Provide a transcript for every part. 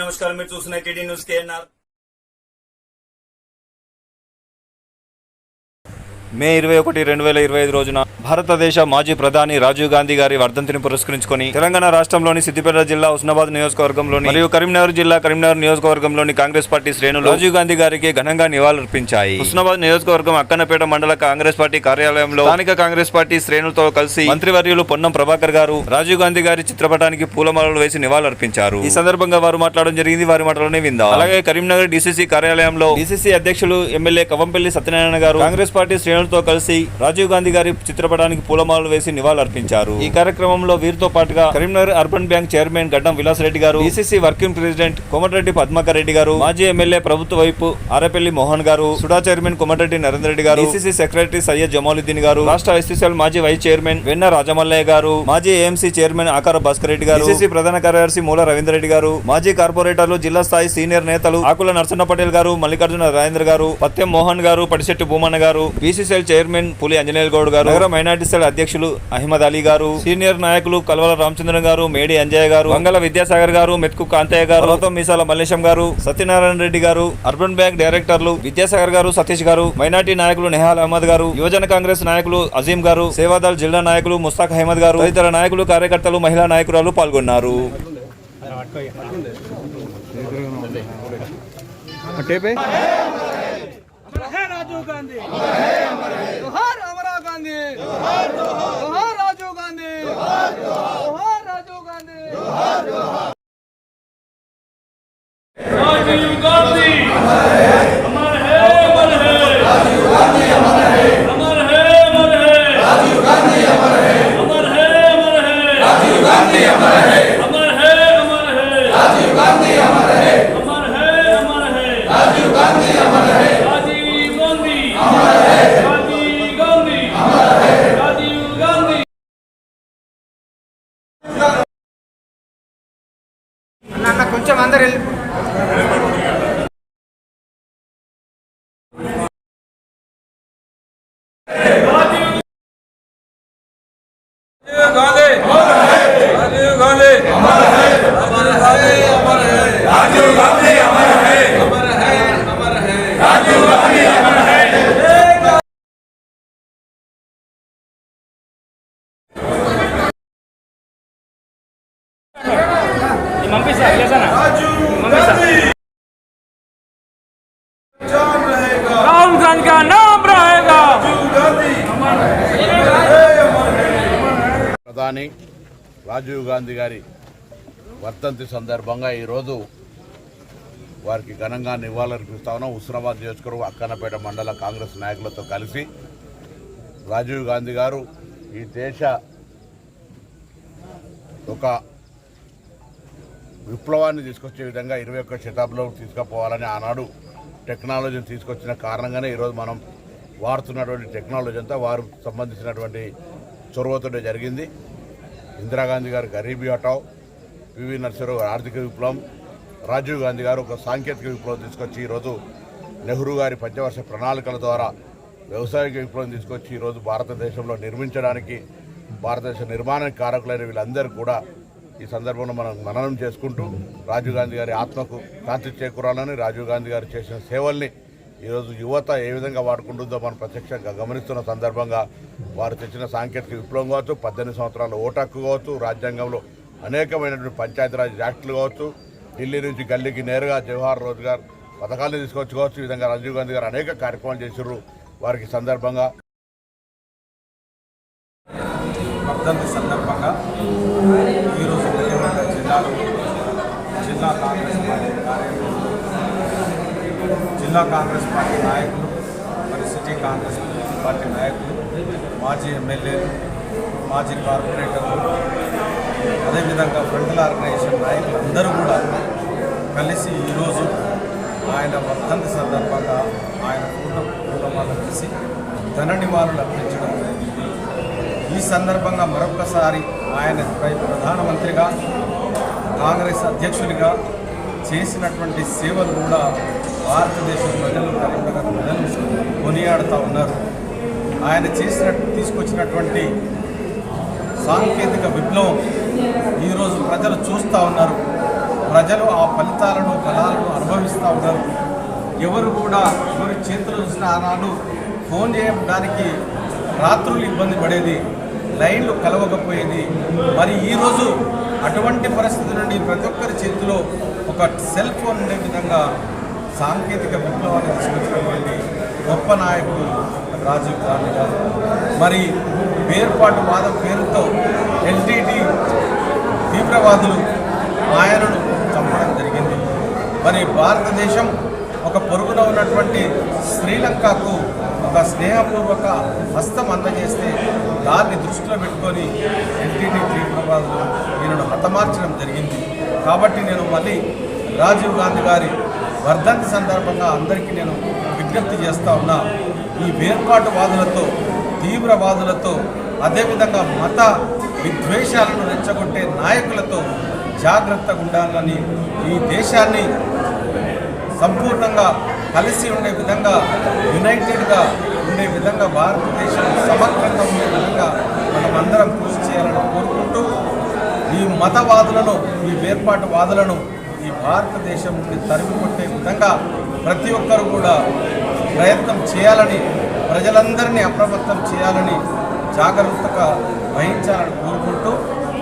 నమస్కారం, మీరు చూస్తున్న టీడీ న్యూస్ కేఎన్ఆర్. మే 21, 2025 రోజున భారతదేశ మాజీ ప్రధాని రాజీవ్ గాంధీ గారి వర్ధంతిని పురస్కరించుకొని తెలంగాణ రాష్ట్రంలోని సిద్దిపేట జిల్లా హుస్నాబాద్ నియోజకవర్గంలోని మరియు కరీంనగర్ జిల్లా కరీంనగర్ నియోజకవర్గంలోని కాంగ్రెస్ పార్టీ శ్రేణులు రాజీవ్ గాంధీ గారికి ఘనంగా నివాళులర్పించాయి. హుస్నాబాద్ నియోజకవర్గం అక్కన్నపేట మండల కాంగ్రెస్ పార్టీ కార్యాలయంలో స్థానిక కాంగ్రెస్ పార్టీ శ్రేణులతో కలిసి మంత్రివర్యులు పొన్నం ప్రభాకర్ గారు రాజీవ్ గాంధీ గారి చిత్రపటానికి పూలమాలలు వేసి నివాళులర్పించారు. ఈ సందర్భంగా వారు మాట్లాడడం జరిగింది. వారి మాటలోనే విందాం. అలాగే కరీంనగర్ డీసీసీ కార్యాలయంలో డీసీసీ అధ్యక్షులు ఎమ్మెల్యే కవంపల్లి సత్యనారాయణ గారు కాంగ్రెస్ పార్టీ శ్రేణులతో కలిసి రాజీవ్ గాంధీ గారి చిత్రపటానికి పూలమాలలు వేసి నివాళులర్పించారు. ఈ కార్యక్రమంలో వీరితో పాటుగా కరీంనగర్ అర్బన్ బ్యాంక్ చైర్మన్ గడ్డం విలాస్ రెడ్డి గారు, DCC working president Komatireddy Padmakar Reddy గారు, మాజీ ఎమ్మెల్యే ప్రభుత్వ వైపు ఆరేపల్లి మోహన్ గారు, సుడా చైర్మన్ కోమటిరెడ్డి నరేంద్ర రెడ్డి గారు, డీసీసీ సెక్రటరీ సయ్యద్ జమాలుద్దీన్ గారు, రాష్ట్ర ఎస్సీసీఎల్ మాజీ వైస్ చైర్మన్ వెన్న రాజమల్లయ్య గారు, మాజీ ఏఎంసీ చైర్మన్ ఆకార భాస్కర్ రెడ్డి గారు, డీసీసీ ప్రధాన కార్యదర్శి మూల రవీంద్ర రెడ్డి గారు, మాజీ కార్పొరేటర్లు జిల్లా స్థాయి సీనియర్ నేతలు ఆకుల నరసన్న పటేల్ గారు, మల్లికార్జున రాజేంద్ర గారు, పత్యం మోహన్ గారు, పడిశెట్టి భూమన్న గారు, బీసీసీఎల్ చైర్మన్ పులి అంజనేయుల గౌడ్ గారు, నగర మైనార్టీ సెల్ అధ్యక్షులు అహ్మద్ అలీ గారు, సీనియర్ నాయకులు కల్వల రామచంద్రన్ గారు, మేడి అంజయ్య గారు, వంగల విద్యాసాగర్ గారు, మెత్కు కాంతయ్య గారు, గౌతమ్ మీసాల మల్లేశం గారు, సత్యనారాయణ రెడ్డి గారు, అర్బన్ బ్యాంక్ డైరెక్టర్లు విద్యాసాగర్ గారు, సతీష్ గారు, మైనార్టీ నాయకులు నెహాల్ అహ్మద్ గారు, యువజన కాంగ్రెస్ నాయకులు అజీం గారు, సేవాదల్ జిల్లా నాయకులు ముస్తాక్ అహ్మద్ గారు, తదితర నాయకులు కార్యకర్తలు మహిళా నాయకురాలు పాల్గొన్నారు. राजीव गांधी जोहार अमरा गांधी जोहार राजीव गांधी जोहार राजीव गांधी राजीव गांधी अमर है अमर है राजीव गांधी अमर है अमर है अमर है राजीव गांधी अमर है अमर है अमर है राजीव गांधी अमर है अमर है अमर है राजीव गांधी अमर है अमर है अमर है राजीव गांधी अमर है కొంచెం అందరు राहुल गांधी का नाम रहेगा. ప్రధాని రాజీవ్ గాంధీ గారి వర్ధంతి సందర్భంగా ఈరోజు వారికి ఘనంగా నివాళులర్పిస్తా ఉన్నాం. హుస్నాబాద్ నియోజకవర్గం అక్కన్నపేట మండల కాంగ్రెస్ నాయకులతో కలిసి రాజీవ్ గాంధీ గారు ఈ దేశ ఒక విప్లవాన్ని తీసుకొచ్చే విధంగా 21వ శతాబ్దంలో తీసుకుపోవాలని ఆనాడు టెక్నాలజీని తీసుకొచ్చిన కారణంగానే ఈరోజు మనం వాడుతున్నటువంటి టెక్నాలజీ అంతా వారు సంబంధించినటువంటి చొరవతోనే జరిగింది. ఇందిరాగాంధీ గారు గరీబీ హటావ్, పివి నరసింహరావు గారు ఆర్థిక విప్లవం, రాజీవ్ గాంధీ గారు ఒక సాంకేతిక విప్లవం తీసుకొచ్చి ఈరోజు నెహ్రూ గారి పంచవర్ష ప్రణాళికల ద్వారా వ్యవసాయిక విప్లవం తీసుకొచ్చి ఈరోజు భారతదేశంలో నిర్మించడానికి భారతదేశ నిర్మాణానికి కారకులైన వీళ్ళందరూ కూడా ఈ సందర్భంలో మనం మననం చేసుకుంటూ రాజీవ్ గాంధీ గారి ఆత్మకు శాంతి చేకూరాలని, రాజీవ్ గాంధీ గారు చేసిన సేవల్ని ఈరోజు యువత ఏ విధంగా వాడుకుంటుందో మనం ప్రత్యక్షంగా గమనిస్తున్న సందర్భంగా వారు తెచ్చిన సాంకేతిక విప్లవం కావచ్చు, 18 సంవత్సరాల ఓటు హక్కు కావచ్చు, రాజ్యాంగంలో అనేకమైనటువంటి పంచాయతీరాజ్ యాక్టులు కావచ్చు, ఢిల్లీ నుంచి గల్లీకి నేరుగా జవహర్ రోజ్గార్ పథకాలను తీసుకొచ్చుకోవచ్చు. ఈ విధంగా రాజీవ్ గాంధీ గారు అనేక కార్యక్రమాలు చేశారు. వారికి సందర్భంగా వర్ధంతి సందర్భంగా ఈరోజు జిల్లాలో జిల్లా కాంగ్రెస్ పార్టీ కార్యాలయంలో జిల్లా కాంగ్రెస్ పార్టీ నాయకులు, మరి సిటీ కాంగ్రెస్ పార్టీ నాయకులు, మాజీ ఎమ్మెల్యేలు, మాజీ కార్పొరేటర్లు, అదేవిధంగా ఫ్రంటల్ ఆర్గనైజేషన్ నాయకులు అందరూ కూడా కలిసి ఈరోజు ఆయన వర్ధంతి సందర్భంగా ఆయన పూలమాల కలిసి ధన నివాళులు అర్పించడం జరిగింది. ఈ సందర్భంగా మరొకసారి ఆయనపై ప్రధానమంత్రిగా, కాంగ్రెస్ అధ్యక్షుడిగా చేసినటువంటి సేవలు కూడా భారతదేశ ప్రజలు, కరీంనగర్ ప్రజలు కొనియాడుతూ ఉన్నారు. ఆయన తీసుకొచ్చినటువంటి సాంకేతిక విప్లవం ఈరోజు ప్రజలు చూస్తూ ఉన్నారు. ప్రజలు ఆ ఫలితాలను ఫలాలను అనుభవిస్తూ ఉన్నారు. ఎవరు కూడా ఎవరి చేతులు చూసిన ఆనాడు ఫోన్ చేయడానికి రాత్రులు ఇబ్బంది పడేది, లైన్లు కలవకపోయేది. మరి ఈరోజు అటువంటి పరిస్థితి నుండి ప్రతి ఒక్కరి చేతిలో ఒక సెల్ ఫోన్ ఉండే విధంగా సాంకేతిక విప్లవాన్ని తీసుకొచ్చినటువంటి గొప్ప నాయకుడు రాజీవ్ గాంధీ గారు. మరి వేర్పాటువాదం పేరుతో ఎల్టీటీ తీవ్రవాదులు ఆయనను చంపడం జరిగింది. మరి భారతదేశం ఒక పొరుగున ఉన్నటువంటి శ్రీలంకకు ఒక స్నేహపూర్వక హస్తం అందజేస్తే దాన్ని దృష్టిలో పెట్టుకొని ఎల్టీటీ తీవ్రవాదులు ఈయనను హతమార్చడం జరిగింది. కాబట్టి నేను మళ్ళీ రాజీవ్ గాంధీ గారి వర్ధంతి సందర్భంగా అందరికీ నేను విజ్ఞప్తి చేస్తూ ఉన్నా, ఈ వేర్పాటువాదులతో తీవ్రవాదులతో అదేవిధంగా మత విద్వేషాలను రెచ్చగొట్టే నాయకులతో జాగ్రత్తగా ఉండాలని, ఈ దేశాన్ని సంపూర్ణంగా కలిసి ఉండే విధంగా యునైటెడ్గా ఉండే విధంగా భారతదేశం సమగ్రంగా ఉండే విధంగా మనం అందరం కృషి చేయాలని కోరుకుంటూ ఈ మతవాదులను ఈ వేర్పాటువాదులను ఈ భారతదేశం నుండి తరిమి కొట్టే విధంగా ప్రతి ఒక్కరు కూడా ప్రయత్నం చేయాలని, ప్రజలందరినీ అప్రమత్తం చేయాలని, జాగ్రత్తగా వహించాలని కోరుకుంటూ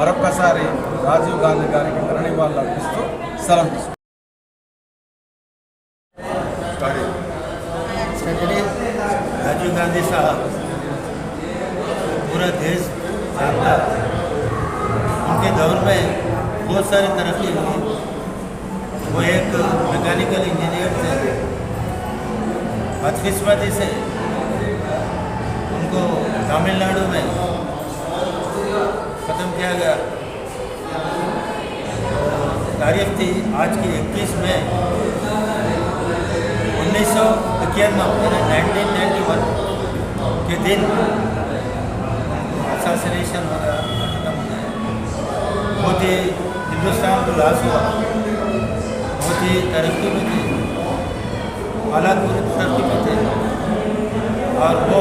మరొక్కసారి రాజీవ్ గాంధీ గారికి ఘననివాళులు అర్పిస్తూ సెలవు తీసుకుంటాం. राजीव गांधी साहब पूरा देश जानता है। उनके दौर में बहुत सारी तरक्की हुई। वो एक मैकेनिकल इंजीनियर थे। बदकिस्मती से उनको तमिलनाडु में ख़त्म किया गया। तारीख थी आज की 21 मई 1991 के दिन असैसिनेशन हो गया, खत्म हो गया। बहुत ही हिंदुस्तान को लॉस हुआ, बहुत ही तरक्की में थे, हालात पूरी तरक्की में थे। और वो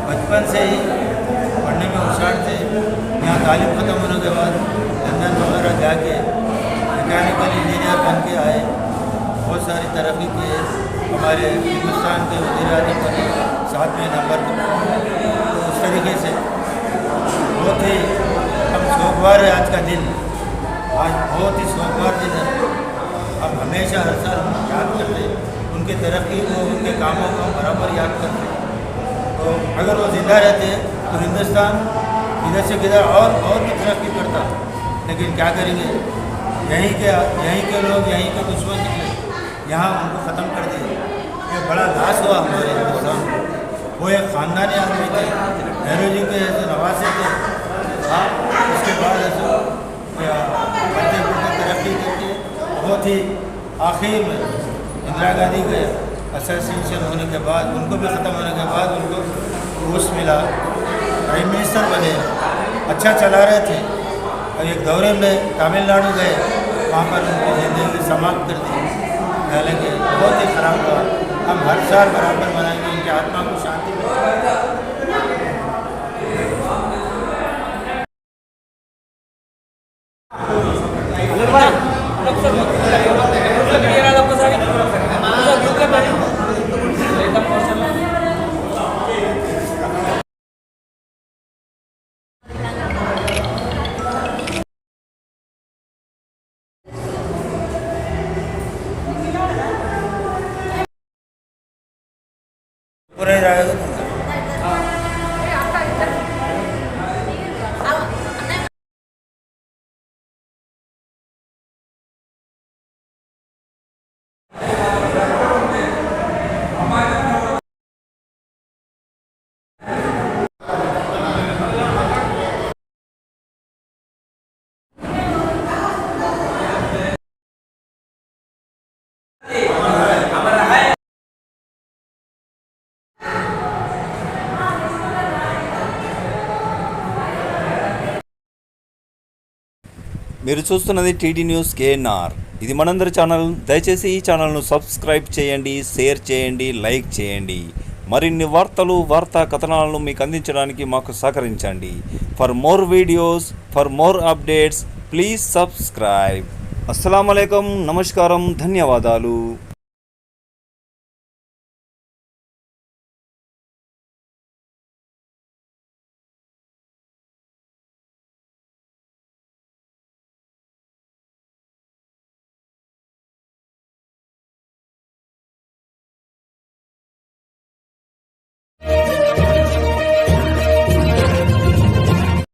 बचपन से ही पढ़ने में होशियार थे। यहाँ तालीम ख़त्म होने के बाद लंदन वगैरह जाके मैकेनिकल इंजीनियर बन के आए, बहुत सारी तरक्की की। हमारे हिंदुस्तान के वज़ीर आज़म बने 7वें नंबर पर। तो उस तरीके से बहुत ही हम सोमवार है आज का दिन, आज बहुत ही सोमवार दिन है। हम हमेशा हर साल याद करते उनकी तरक्की को, उनके कामों को बराबर याद करते। तो अगर वो ज़िंदा रहते तो हिंदुस्तान इधर से किधर और भी तरक्की करता। लेकिन क्या करेंगे, यहीं के लोग, यहीं के दुश्मन निकले, यहाँ उनको ख़त्म कर दिए। ये बड़ा लाश हुआ हमारे हिंदुस्तान। वो एक ख़ानदानी आदमी थे, नेहरू जी के ऐसे नवासे थे। हाँ, उसके बाद ऐसे बढ़ते बढ़ते तरक्की करके बहुत ही आखिर में इंदिरा गांधी के असैसिनेशन होने के बाद, उनको भी ख़त्म होने के बाद उनको रूस मिला, प्राइम मिनिस्टर बने, अच्छा चला रहे थे। और एक दौरे में तमिलनाडु गए, वहाँ पर उनकी ज़िंदगी समाप्त कर दी। हालांकि बहुत ही ख़राब हुआ। हम हर साल बराबर मनाएंगे, उनकी आत्मा को शांति मिले। पूरे रहेगा మీరు చూస్తున్నది టీడీ న్యూస్ కేఎన్ఆర్. ఇది మనందరి ఛానల్. దయచేసి ఈ ఛానల్ను సబ్స్క్రైబ్ చేయండి, షేర్ చేయండి, లైక్ చేయండి. మరిన్ని వార్తా కథనాలను మీకు అందించడానికి మాకు సహకరించండి. For more videos, for more updates, please subscribe. అస్సలాము అలైకుం, నమస్కారం, ధన్యవాదాలు.